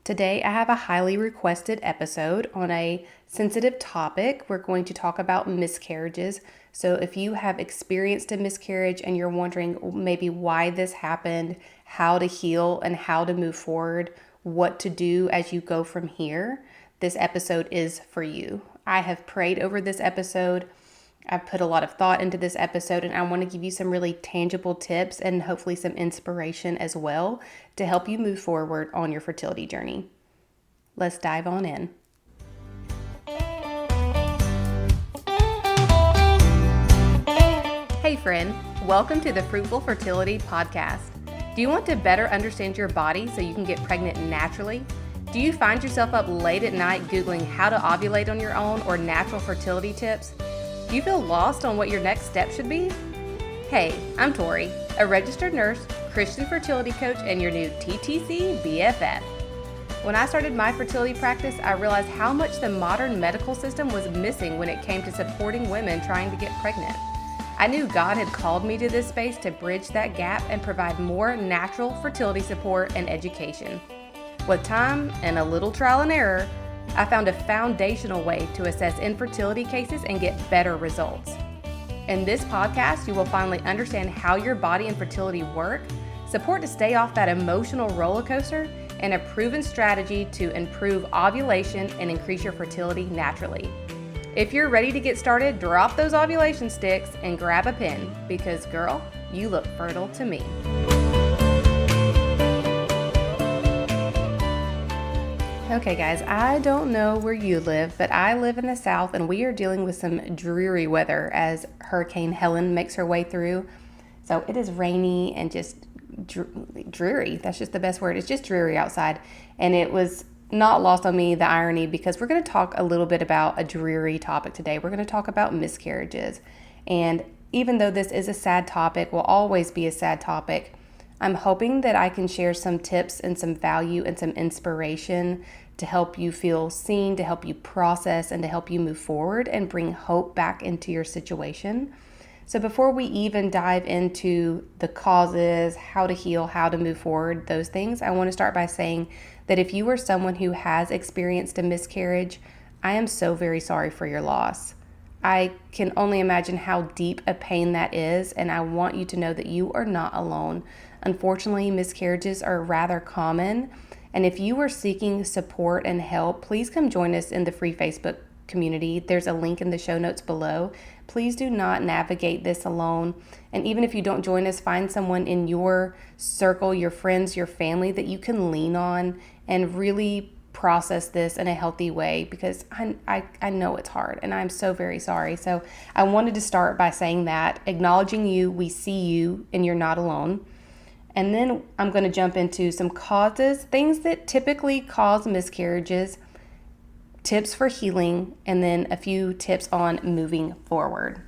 Today, I have a highly requested episode on a sensitive topic. We're going to talk about miscarriages. So if you have experienced a miscarriage and you're wondering maybe why this happened, how to heal and how to move forward, what to do as you go from here, this episode is for you. I have prayed over this episode. I've put a lot of thought into this episode, and I want to give you some really tangible tips and hopefully some inspiration as well to help you move forward on your fertility journey. Let's dive on in. Hey friend, welcome to the Fruitful Fertility Podcast. Do you want to better understand your body so you can get pregnant naturally? Do you find yourself up late at night Googling how to ovulate on your own or natural fertility tips? Do you feel lost on what your next step should be? Hey, I'm Tori, a registered nurse, Christian fertility coach, and your new TTC BFF. When I started my fertility practice, I realized how much the modern medical system was missing when it came to supporting women trying to get pregnant. I knew God had called me to this space to bridge that gap and provide more natural fertility support and education. With time and a little trial and error, I found a foundational way to assess infertility cases and get better results. In this podcast, you will finally understand how your body and fertility work, support to stay off that emotional roller coaster, and a proven strategy to improve ovulation and increase your fertility naturally. If you're ready to get started, drop those ovulation sticks and grab a pen because, girl, you look fertile to me. Okay guys, I don't know where you live, but I live in the South and we are dealing with some dreary weather as Hurricane Helen makes her way through. So it is rainy and just dreary. That's just the best word. It's just dreary outside. And it was not lost on me, the irony, because we're going to talk a little bit about a dreary topic today. We're going to talk about miscarriages. And even though this is a sad topic, will always be a sad topic, I'm hoping that I can share some tips and some value and some inspiration to help you feel seen, to help you process, and to help you move forward and bring hope back into your situation. So before we even dive into the causes, how to heal, how to move forward, those things, I want to start by saying that if you are someone who has experienced a miscarriage, I am so very sorry for your loss. I can only imagine how deep a pain that is, and I want you to know that you are not alone. Unfortunately, miscarriages are rather common, and if you are seeking support and help, please come join us in the free Facebook community. There's a link in the show notes below. Please do not navigate this alone, and even if you don't join us, find someone in your circle, your friends, your family that you can lean on and really process this in a healthy way, because I know it's hard and I'm so very sorry. So I wanted to start by saying that, acknowledging you, we see you, and you're not alone. And then I'm going to jump into some causes, things that typically cause miscarriages, tips for healing, and then a few tips on moving forward.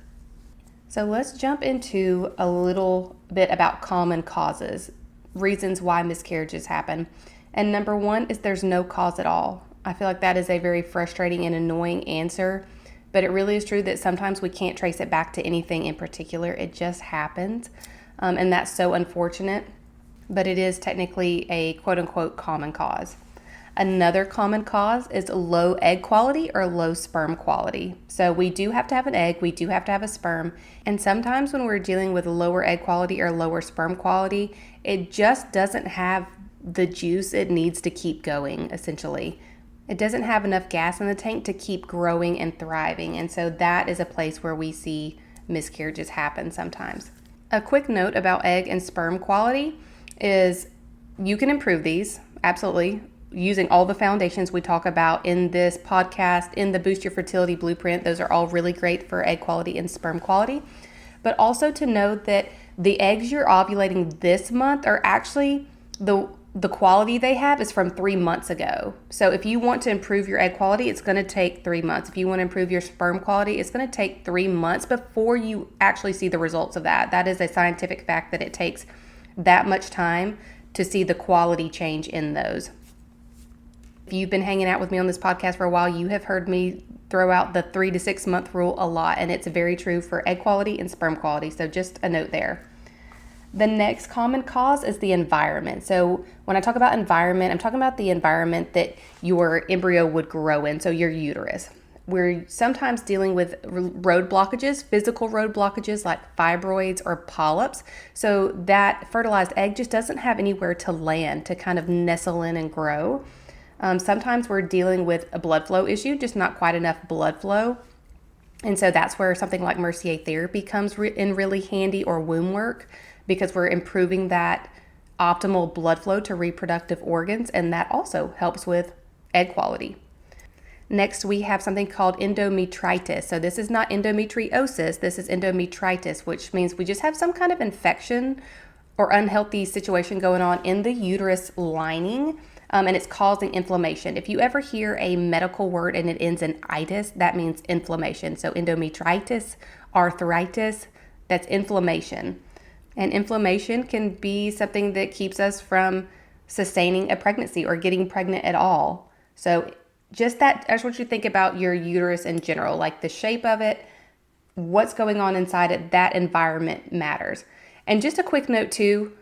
So let's jump into a little bit about common causes, reasons why miscarriages happen. And number one is there's no cause at all. I feel like that is a very frustrating and annoying answer, but it really is true that sometimes we can't trace it back to anything in particular. It just happens, and that's so unfortunate, but it is technically a quote-unquote common cause. Another common cause is low egg quality or low sperm quality. So we do have to have an egg, we do have to have a sperm, and sometimes when we're dealing with lower egg quality or lower sperm quality, it just doesn't have the juice it needs to keep going, essentially. It doesn't have enough gas in the tank to keep growing and thriving, and so that is a place where we see miscarriages happen sometimes. A quick note about egg and sperm quality is you can improve these, absolutely, using all the foundations we talk about in this podcast, in the Boost Your Fertility Blueprint. Those are all really great for egg quality and sperm quality. But also to note that the eggs you're ovulating this month are actually the quality they have is from 3 months ago. So if you want to improve your egg quality, it's going to take 3 months. If you want to improve your sperm quality, it's going to take 3 months before you actually see the results of that. That is a scientific fact that it takes that much time to see the quality change in those. If you've been hanging out with me on this podcast for a while, you have heard me throw out the 3 to 6 month rule a lot, and it's very true for egg quality and sperm quality. So just a note there. The next common cause is the environment. So when I talk about environment, I'm talking about the environment that your embryo would grow in, so your uterus. We're sometimes dealing with road blockages, physical road blockages like fibroids or polyps. So that fertilized egg just doesn't have anywhere to land to kind of nestle in and grow. Sometimes we're dealing with a blood flow issue, just not quite enough blood flow. And so that's where something like Mercier therapy comes in really handy, or womb work, because we're improving that optimal blood flow to reproductive organs, and that also helps with egg quality. Next, we have something called endometritis. So this is not endometriosis, this is endometritis, which means we just have some kind of infection or unhealthy situation going on in the uterus lining, and it's causing inflammation. If you ever hear a medical word and it ends in itis, that means inflammation. So endometritis, arthritis, that's inflammation. And inflammation can be something that keeps us from sustaining a pregnancy or getting pregnant at all. So just that, I just want you to think about your uterus in general, like the shape of it, what's going on inside it, that environment matters. And just a quick note too,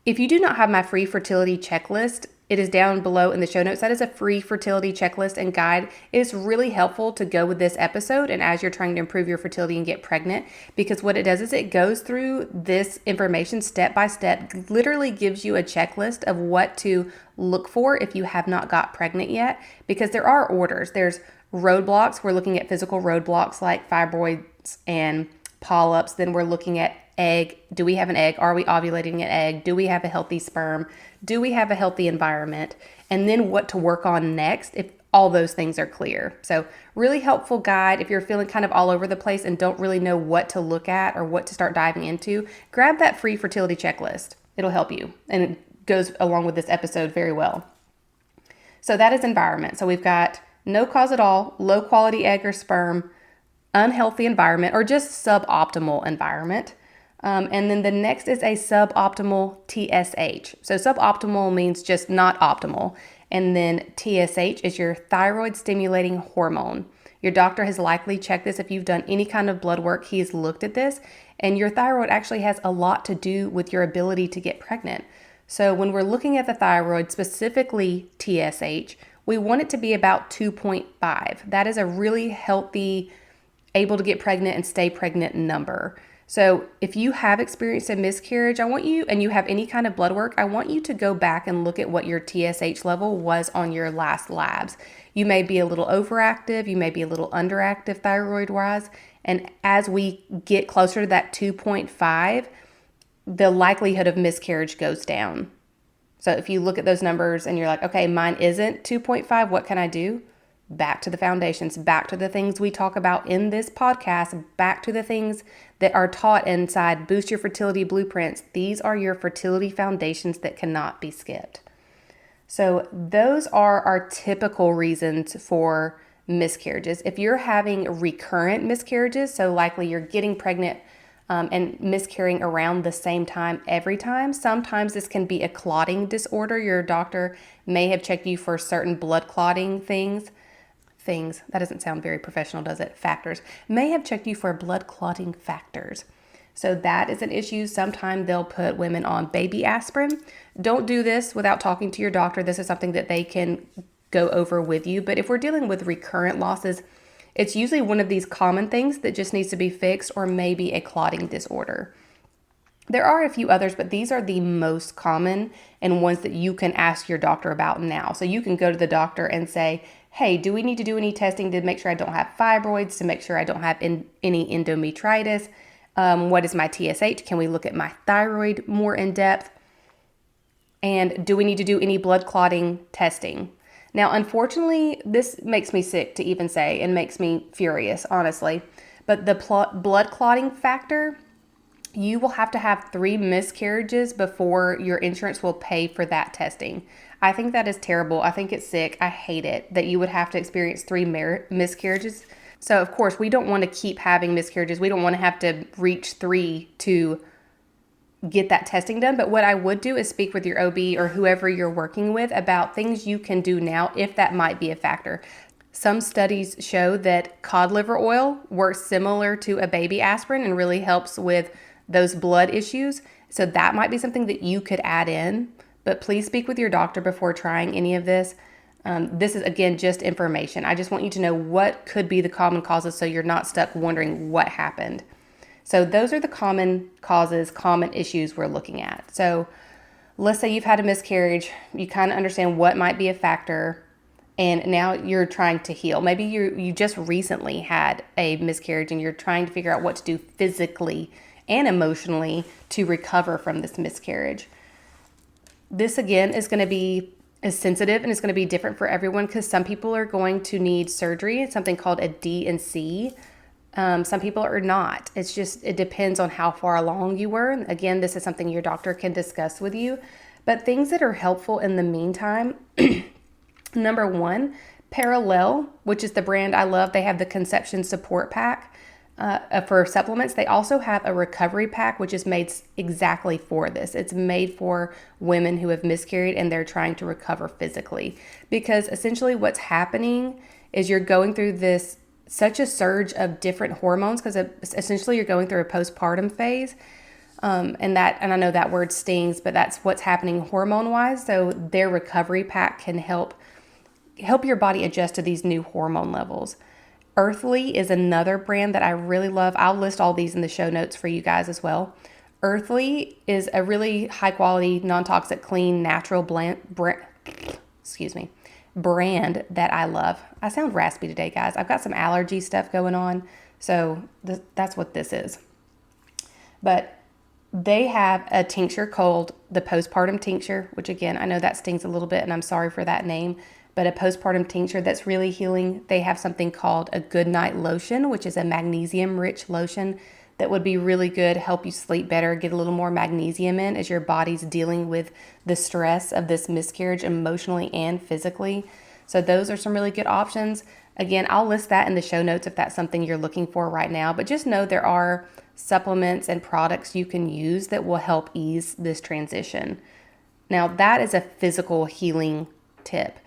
if you do not have my free fertility checklist, it is down below in the show notes. That is a free fertility checklist and guide. It is really helpful to go with this episode and as you're trying to improve your fertility and get pregnant, because what it does is it goes through this information step by step, literally gives you a checklist of what to look for if you have not got pregnant yet, because there are orders. There's roadblocks. We're looking at physical roadblocks like fibroids and polyps. Then we're looking at egg. Do we have an egg? Are we ovulating an egg? Do we have a healthy sperm? Do we have a healthy environment? And then what to work on next if all those things are clear. So really helpful guide if you're feeling kind of all over the place and don't really know what to look at or what to start diving into. Grab that free fertility checklist. It'll help you, and it goes along with this episode very well. So that is environment. So we've got no cause at all, low quality egg or sperm, unhealthy environment, or just suboptimal environment. And then the next is a suboptimal TSH. So suboptimal means just not optimal. And then TSH is your thyroid stimulating hormone. Your doctor has likely checked this. If you've done any kind of blood work, he's looked at this. And your thyroid actually has a lot to do with your ability to get pregnant. So when we're looking at the thyroid, specifically TSH, we want it to be about 2.5. That is a really healthy, able to get pregnant and stay pregnant number. So if you have experienced a miscarriage, I want you, and you have any kind of blood work, I want you to go back and look at what your TSH level was on your last labs. You may be a little overactive, you may be a little underactive thyroid-wise, and as we get closer to that 2.5, the likelihood of miscarriage goes down. So if you look at those numbers and you're like, okay, mine isn't 2.5, what can I do? Back to the foundations, back to the things we talk about in this podcast, back to the things that are taught inside Boost Your Fertility Blueprints. These are your fertility foundations that cannot be skipped. So those are our typical reasons for miscarriages. If you're having recurrent miscarriages, so likely you're getting pregnant and miscarrying around the same time every time, sometimes this can be a clotting disorder. Your doctor may have checked you for certain blood clotting things. That doesn't sound very professional, does it? Factors. May have checked you for blood clotting factors. So that is an issue. Sometimes they'll put women on baby aspirin. Don't do this without talking to your doctor. This is something that they can go over with you. But if we're dealing with recurrent losses, it's usually one of these common things that just needs to be fixed, or maybe a clotting disorder. There are a few others, but these are the most common and ones that you can ask your doctor about now. So you can go to the doctor and say, hey, do we need to do any testing to make sure I don't have fibroids, to make sure I don't have any endometritis? What is my TSH? Can we look at my thyroid more in depth? And do we need to do any blood clotting testing? Now, unfortunately, this makes me sick to even say and makes me furious, honestly. But the blood clotting factor, you will have to have 3 miscarriages before your insurance will pay for that testing. I think that is terrible. I think it's sick. I hate it that you would have to experience 3 miscarriages. So, of course, we don't want to keep having miscarriages. We don't want to have to reach 3 to get that testing done. But what I would do is speak with your OB or whoever you're working with about things you can do now if that might be a factor. Some studies show that cod liver oil works similar to a baby aspirin and really helps with those blood issues. So that might be something that you could add in, but please speak with your doctor before trying any of this. This is, again, just information. I just want you to know what could be the common causes so you're not stuck wondering what happened. So those are the common causes, common issues we're looking at. So let's say you've had a miscarriage, you kind of understand what might be a factor, and now you're trying to heal. Maybe you just recently had a miscarriage and you're trying to figure out what to do physically and emotionally to recover from this miscarriage. This, again, is going to be sensitive and it's going to be different for everyone because some people are going to need surgery, something called a D&C. Some people are not. It depends on how far along you were. And again, this is something your doctor can discuss with you. But things that are helpful in the meantime, number one, Parallel, which is the brand I love. They have the Conception Support Pack for supplements. They also have a recovery pack, which is made exactly for this. It's made for women who have miscarried and they're trying to recover physically. Because essentially what's happening is you're going through such a surge of different hormones because essentially you're going through a postpartum phase. And I know that word stings, but that's what's happening hormone-wise. So their recovery pack can help your body adjust to these new hormone levels. Earthly is another brand that I really love. I'll list all these in the show notes for you guys as well. Earthly is a really high-quality, non-toxic, clean, natural brand that I love. I sound raspy today, guys. I've got some allergy stuff going on, so that's what this is. But they have a tincture called the Postpartum Tincture, which again, I know that stings a little bit and I'm sorry for that name, but a postpartum tincture that's really healing. They have something called a Goodnight lotion, which is a magnesium-rich lotion that would be really good, help you sleep better, get a little more magnesium in as your body's dealing with the stress of this miscarriage emotionally and physically. So those are some really good options. Again, I'll list that in the show notes if that's something you're looking for right now, but just know there are supplements and products you can use that will help ease this transition. Now, that is a physical healing tip.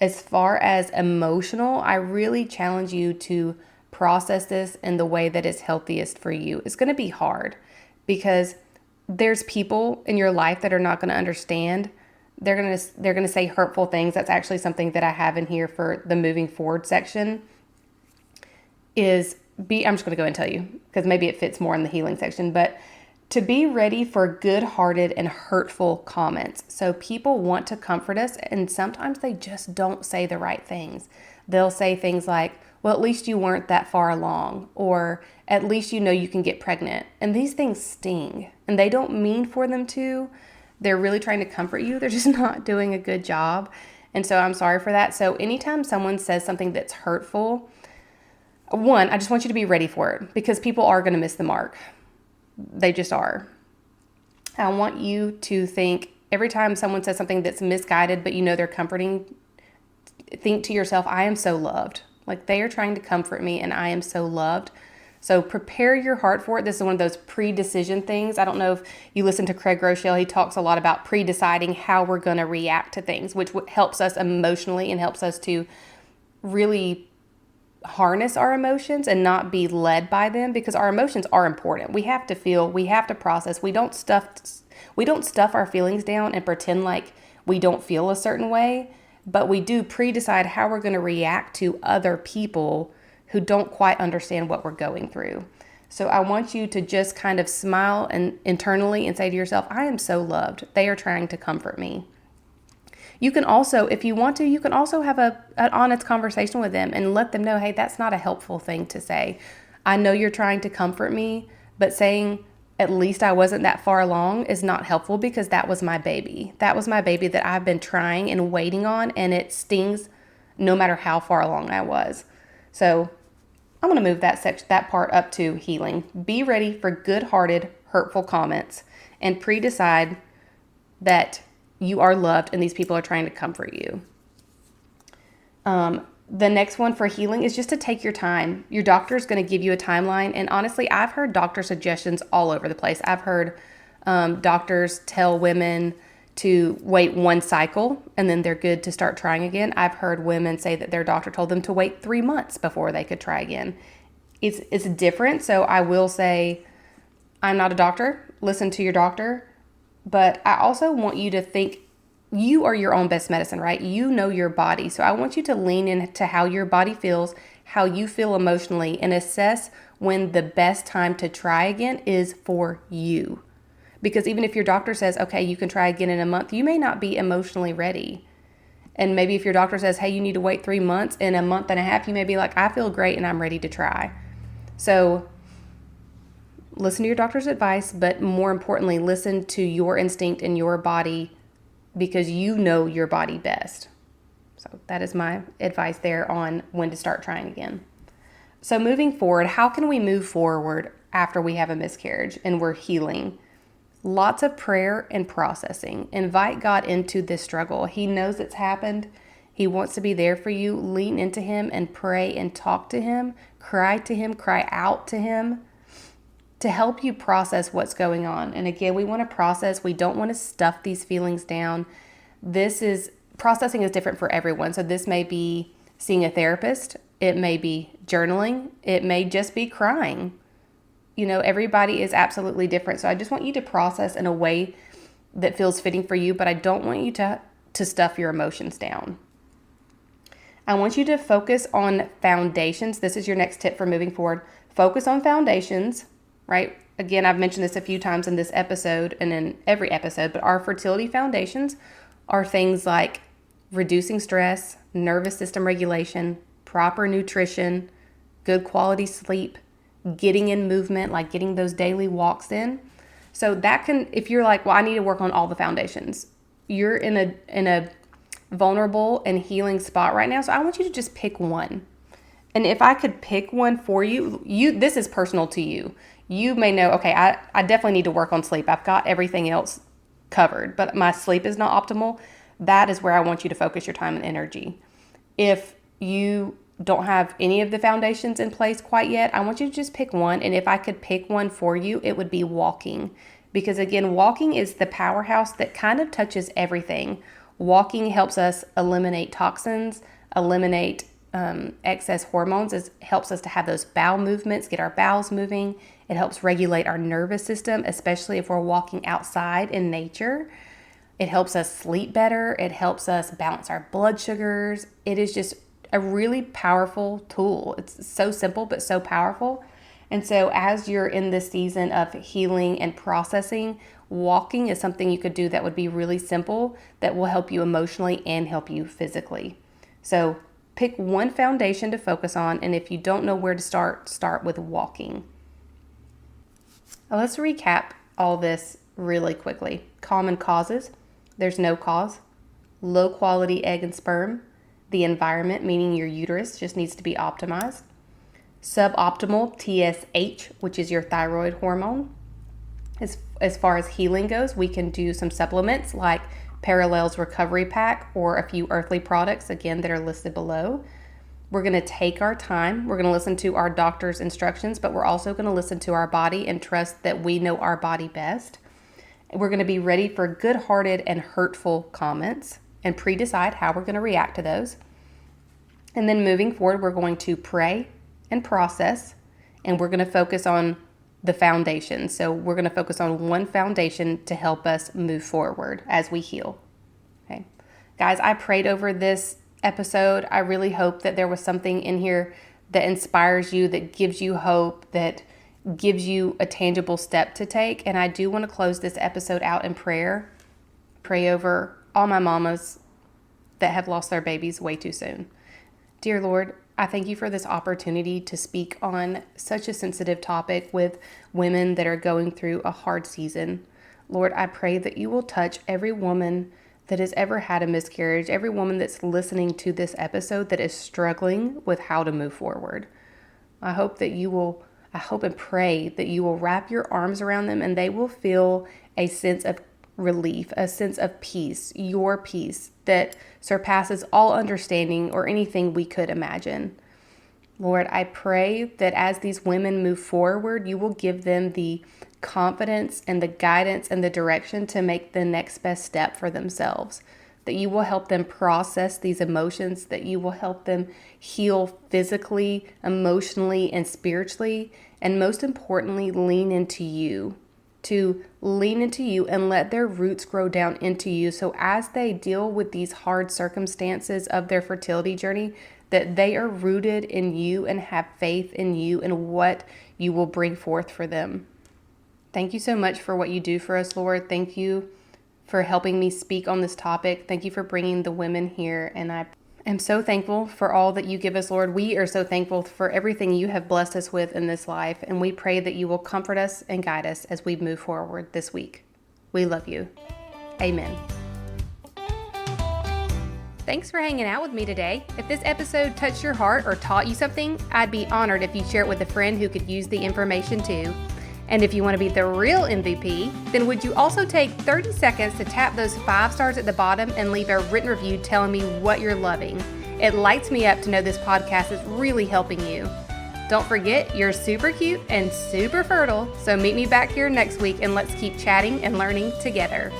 As far as emotional, I really challenge you to process this in the way that is healthiest for you. It's going to be hard because there's people in your life that are not going to understand. They're going to say hurtful things. That's actually something that I have in here for the moving forward section. I'm just going to go and tell you because maybe it fits more in the healing section, but to be ready for good-hearted and hurtful comments. So people want to comfort us, and sometimes they just don't say the right things. They'll say things like, well, at least you weren't that far along, or at least you know you can get pregnant. And these things sting, and they don't mean for them to. They're really trying to comfort you. They're just not doing a good job. And so I'm sorry for that. So anytime someone says something that's hurtful, one, I just want you to be ready for it because people are going to miss the mark. They just are. I want you to think every time someone says something that's misguided, but you know they're comforting, think to yourself, I am so loved. Like they are trying to comfort me and I am so loved. So prepare your heart for it. This is one of those pre-decision things. I don't know if you listen to Craig Rochelle. He talks a lot about pre-deciding how we're going to react to things, which helps us emotionally and helps us to really harness our emotions and not be led by them because our emotions are important. We have to feel, we have to process. We don't stuff our feelings down and pretend like we don't feel a certain way, but we do pre-decide how we're going to react to other people who don't quite understand what we're going through. So I want you to just kind of smile and internally and say to yourself, I am so loved. They are trying to comfort me. You can also, if you want to, you can also have an honest conversation with them and let them know, hey, that's not a helpful thing to say. I know you're trying to comfort me, but saying at least I wasn't that far along is not helpful because that was my baby. That was my baby that I've been trying and waiting on, and it stings no matter how far along I was. So I'm going to move that part up to healing. Be ready for good-hearted, hurtful comments and pre-decide that you are loved and these people are trying to comfort you. The next one for healing is just to take your time. Your doctor is going to give you a timeline. And honestly, I've heard doctor suggestions all over the place. I've heard doctors tell women to wait one cycle and then they're good to start trying again. I've heard women say that their doctor told them to wait 3 months before they could try again. It's different. So I will say, I'm not a doctor. Listen to your doctor. But I also want you to think you are your own best medicine, right? You know your body. So I want you to lean into how your body feels, how you feel emotionally, and assess when the best time to try again is for you. Because even if your doctor says, okay, you can try again in a month, you may not be emotionally ready. And maybe if your doctor says, hey, you need to wait 3 months, in a month and a half, you may be like, I feel great and I'm ready to try. So listen to your doctor's advice, but more importantly, listen to your instinct and your body, because you know your body best. So that is my advice there on when to start trying again. So moving forward, how can we move forward after we have a miscarriage and we're healing? Lots of prayer and processing. Invite God into this struggle. He knows it's happened. He wants to be there for you. Lean into Him and pray and talk to Him. Cry to Him. Cry out to Him to help you process what's going on. And again, we want to process. We don't want to stuff these feelings down. Processing is different for everyone. So this may be seeing a therapist. It may be journaling. It may just be crying. Everybody is absolutely different. So I just want you to process in a way that feels fitting for you, but I don't want you to stuff your emotions down. I want you to focus on foundations. This is your next tip for moving forward. Focus on foundations, right? Again, I've mentioned this a few times in this episode and in every episode, but our fertility foundations are things like reducing stress, nervous system regulation, proper nutrition, good quality sleep, getting in movement, like getting those daily walks in. So that can, if you're like, well, I need to work on all the foundations, you're in a vulnerable and healing spot right now. So I want you to just pick one. And if I could pick one for you, this is personal to you. You may know, okay, I definitely need to work on sleep. I've got everything else covered, but my sleep is not optimal. That is where I want you to focus your time and energy. If you don't have any of the foundations in place quite yet, I want you to just pick one. And if I could pick one for you, it would be walking. Because again, walking is the powerhouse that kind of touches everything. Walking helps us eliminate toxins, eliminate excess hormones. It helps us to have those bowel movements, get our bowels moving. It helps regulate our nervous system, especially if we're walking outside in nature. It helps us sleep better. It helps us balance our blood sugars. It is just a really powerful tool. It's so simple, but so powerful. And so as you're in this season of healing and processing, walking is something you could do that would be really simple, that will help you emotionally and help you physically. So pick one foundation to focus on. And if you don't know where to start with walking. Now let's recap all this really quickly. Common causes. There's no cause. Low quality egg and sperm. The environment, meaning your uterus, just needs to be optimized. Suboptimal TSH, which is your thyroid hormone. As far as healing goes, we can do some supplements like Parallels Recovery Pack or a few earthly products, again, that are listed below. We're going to take our time. We're going to listen to our doctor's instructions, but we're also going to listen to our body and trust that we know our body best. We're going to be ready for good-hearted and hurtful comments and pre-decide how we're going to react to those. And then moving forward, we're going to pray and process, and we're going to focus on the foundation. So we're going to focus on one foundation to help us move forward as we heal. Okay, guys, I prayed over this episode. I really hope that there was something in here that inspires you, that gives you hope, that gives you a tangible step to take. And I do want to close this episode out in prayer. Pray over all my mamas that have lost their babies way too soon. Dear Lord, I thank you for this opportunity to speak on such a sensitive topic with women that are going through a hard season. Lord, I pray that you will touch every woman that has ever had a miscarriage, every woman that's listening to this episode that is struggling with how to move forward. I hope and pray that you will wrap your arms around them and they will feel a sense of relief, a sense of peace, your peace that surpasses all understanding or anything we could imagine. Lord, I pray that as these women move forward, you will give them the confidence and the guidance and the direction to make the next best step for themselves, that you will help them process these emotions, that you will help them heal physically, emotionally, and spiritually, and most importantly, lean into you to lean into you and let their roots grow down into you. So as they deal with these hard circumstances of their fertility journey, that they are rooted in you and have faith in you and what you will bring forth for them. Thank you so much for what you do for us, Lord. Thank you for helping me speak on this topic. Thank you for bringing the women here. And I am so thankful for all that you give us, Lord. We are so thankful for everything you have blessed us with in this life. And we pray that you will comfort us and guide us as we move forward this week. We love you. Amen. Thanks for hanging out with me today. If this episode touched your heart or taught you something, I'd be honored if you share it with a friend who could use the information too. And if you want to be the real MVP, then would you also take 30 seconds to tap those 5 stars at the bottom and leave a written review telling me what you're loving? It lights me up to know this podcast is really helping you. Don't forget, you're super cute and super fertile, so meet me back here next week and let's keep chatting and learning together.